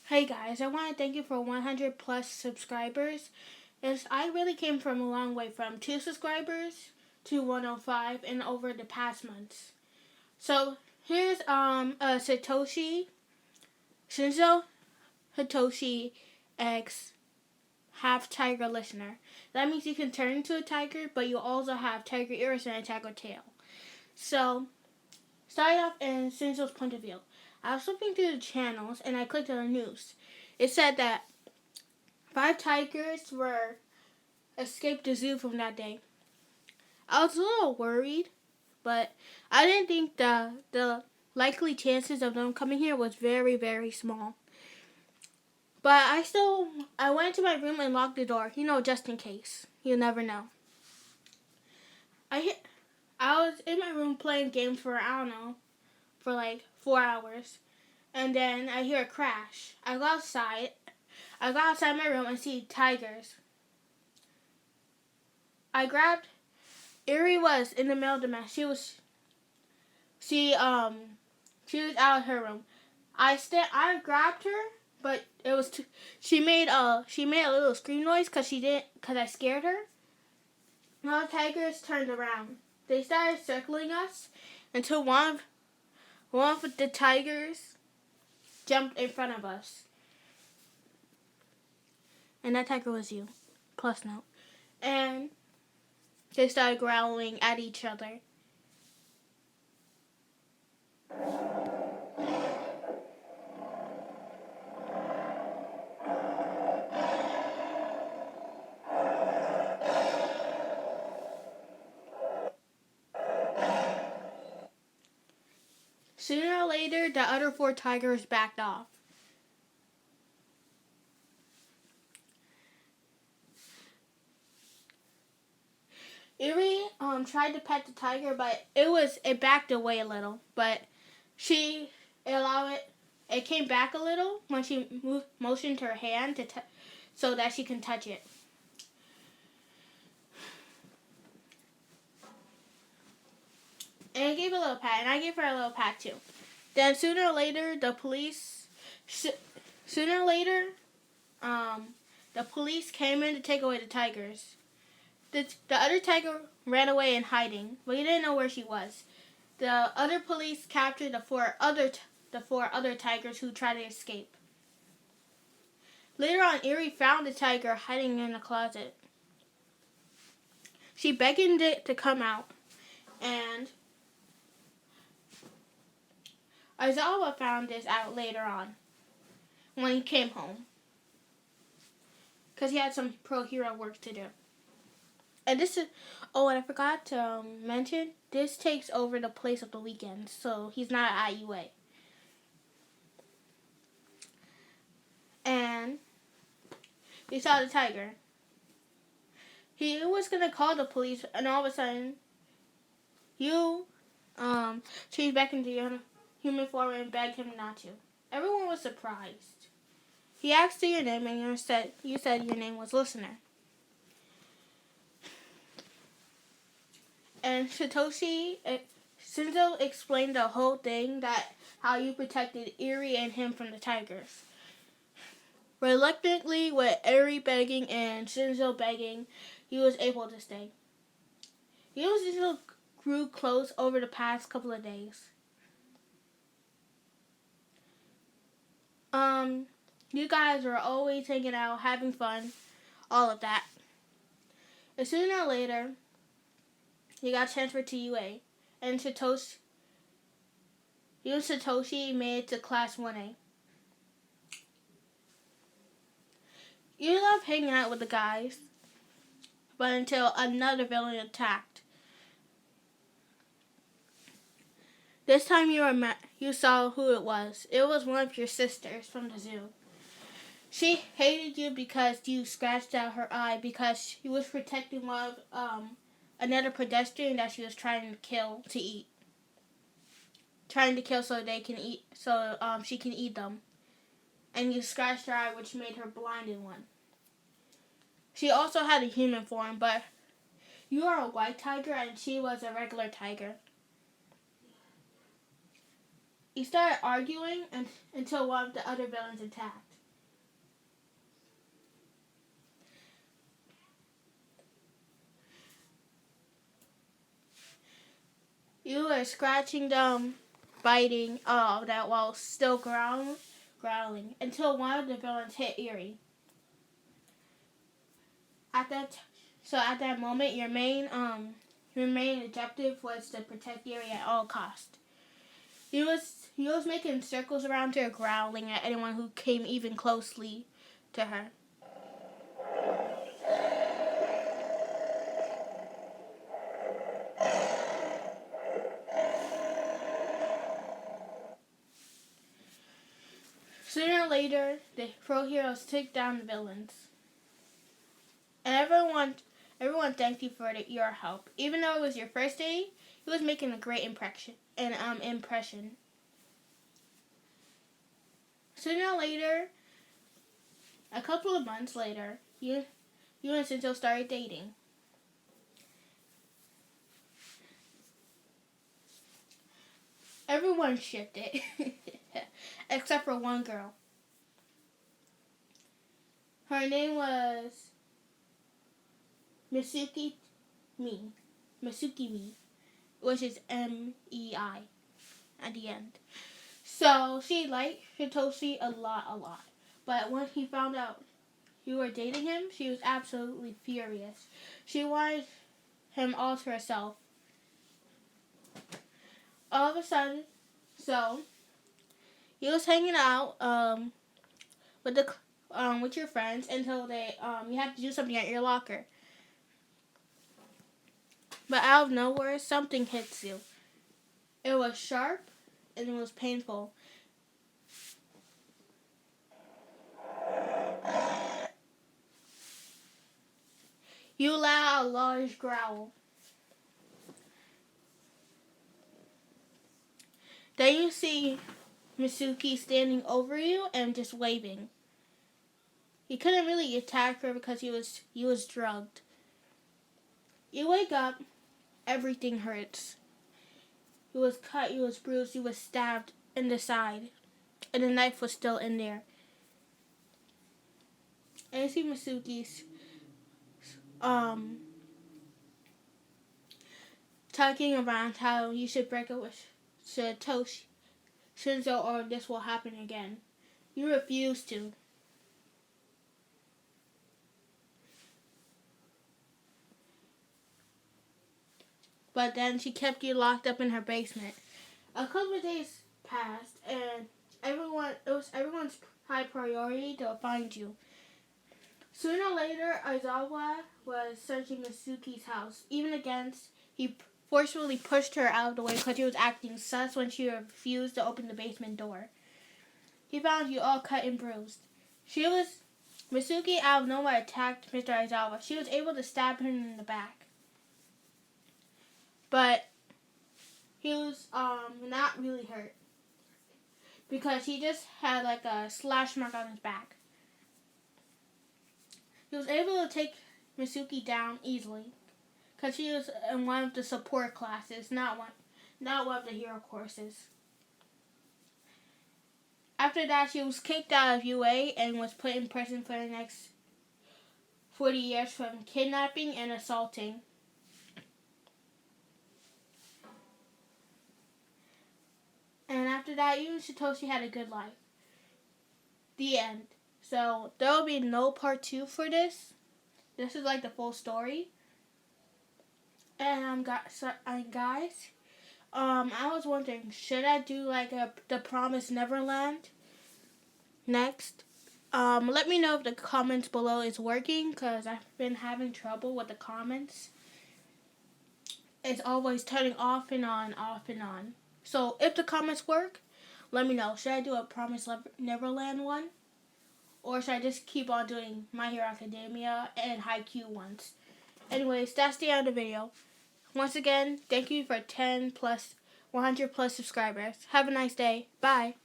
Hey guys, I want to thank you for 100 plus subscribers. I really came from a long way from 2 subscribers to 105 in over the past months. So here's a Shinso Hitoshi X half tiger listener. That means you can turn into a tiger, but you also have tiger ears and a tiger tail. So starting off in Shinso's point of view, I was flipping through the channels and I clicked on the news. It said that 5 tigers were escaped the zoo from that day. I was a little worried, but I didn't think the likely chances of them coming here was very, very small. But I went to my room and locked the door, just in case. You never know. I was in my room playing games for, I don't know, for like 4 hours. And then I hear a crash. I go outside my room and see tigers. Erie was in the middle of the mess. She was out of her room. I grabbed her, but it was she made a little scream noise cuz I scared her. Now the tigers turned around. They started circling us until one of the tigers jumped in front of us. And that tiger was you. Plus note. And they started growling at each other. Sooner or later, the other 4 tigers backed off. Erie tried to pet the tiger, but it backed away a little. But it came back a little when she motioned her hand so that she can touch it. And I gave a little pat, and I gave her a little pat too. Then sooner or later, the police came in to take away the tigers. The other tiger ran away in hiding, but he didn't know where she was. The other police captured the four other tigers who tried to escape. Later on, Erie found the tiger hiding in a closet. She beckoned it to come out, and Aizawa found this out later on when he came home, because he had some pro hero work to do. And and I forgot to mention, this takes over the place of the weekend, so he's not at IUA. And he saw the tiger. He was going to call the police, and all of a sudden, you changed back into your human form and begged him not to. Everyone was surprised. He asked you your name, and you said your name was Listener. And Shinso explained the whole thing, how you protected Erie and him from the tigers. Reluctantly, with Erie begging and Shinso begging, he was able to stay. You still grew close over the past couple of days. You guys were always hanging out, having fun, all of that. And sooner or later, you got transferred to UA, and Satoshi made it to Class 1A. You love hanging out with the guys, but until another villain attacked. This time you saw who it was. It was one of your sisters from the zoo. She hated you because you scratched out her eye because she was protecting one of another pedestrian that she was trying to kill to eat. Trying to kill so they can eat, she can eat them. And you scratched her eye, which made her blind in one. She also had a human form, but you are a white tiger and she was a regular tiger. You started arguing until one of the other villains attacked. You were scratching them, biting, all that while still growling until one of the villains hit Eerie. At that moment, your main objective was to protect Eerie at all cost. He was making circles around her, growling at anyone who came even closely to her. Sooner or later, the pro heroes took down the villains, and everyone thanked you for your help. Even though it was your first day, it was making a great impression. Sooner or later, a couple of months later, you and Shinso started dating. Everyone shipped it, except for one girl. Her name was Misuki Mi, which is M-E-I at the end. So she liked Hitoshi a lot. But when he found out you were dating him, she was absolutely furious. She wanted him all to herself. All of a sudden, so he was hanging out with your friends until you have to do something at your locker. But out of nowhere, something hits you. It was sharp and it was painful. You let out a large growl. Then you see Misuki standing over you and just waving. He couldn't really attack her because he was drugged. You wake up, everything hurts. You was cut, you was bruised, you was stabbed in the side, and the knife was still in there. And you see Misuki's talking about how you should break up with Hitoshi, Shinso, or this will happen again. You refuse to. But then she kept you locked up in her basement. A couple of days passed, and it was everyone's high priority to find you. Sooner or later, Aizawa was searching Misuki's house. He forcefully pushed her out of the way because he was acting sus when she refused to open the basement door. He found you all cut and bruised. Misuki out of nowhere attacked Mr. Aizawa. She was able to stab him in the back. But he was not really hurt because he just had like a slash mark on his back. He was able to take Misuki down easily because she was in one of the support classes, not one of the hero courses. After that, she was kicked out of UA and was put in prison for the next 40 years from kidnapping and assaulting. And after that, you and Hitoshi had a good life. The end. So there will be no part 2 for this. This is like the full story. And guys, I was wondering, should I do like the Promised Neverland next? Let me know if the comments below is working, because I've been having trouble with the comments. It's always turning off and on, off and on. So if the comments work, let me know. Should I do a Promised Neverland one? Or should I just keep on doing My Hero Academia and Haikyuu ones? Anyways, that's the end of the video. Once again, thank you for 100 plus subscribers. Have a nice day. Bye.